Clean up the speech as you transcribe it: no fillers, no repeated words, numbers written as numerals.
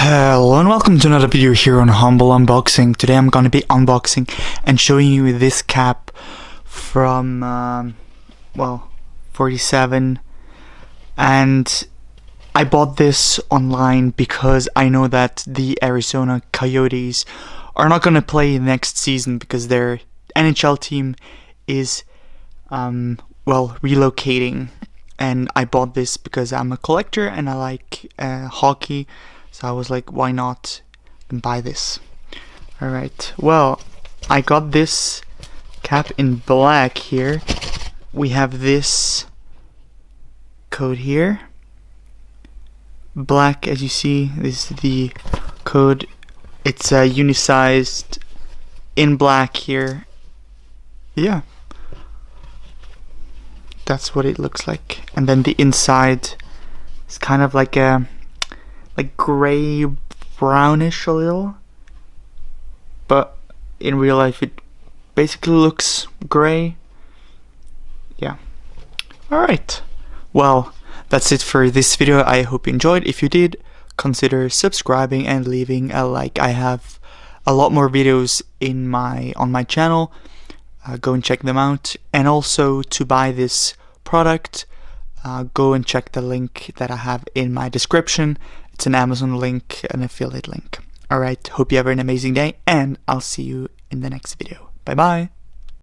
Hello and welcome to another video here on Humble Unboxing. Today I'm gonna be unboxing and showing you this cap from 47, and I bought this online because I know that the Arizona Coyotes are not gonna play next season because their NHL team is relocating, and I bought this because I'm a collector and I like hockey. So I was like, why not buy this? Alright, well, I got this cap in black here. We have this code here. Black, as you see, this is the code. It's unisized in black here. Yeah. That's what it looks like. And then the inside is kind of like a gray brownish a little, but in real life it basically looks gray. Yeah. Alright, well, that's it for this video. I hope you enjoyed. If you did, consider subscribing and leaving a like. I have a lot more videos on my channel. Go and check them out, and also to buy this product, go and check the link that I have in my description. It's an Amazon link, an affiliate link. Alright, hope you have an amazing day, and I'll see you in the next video. Bye bye.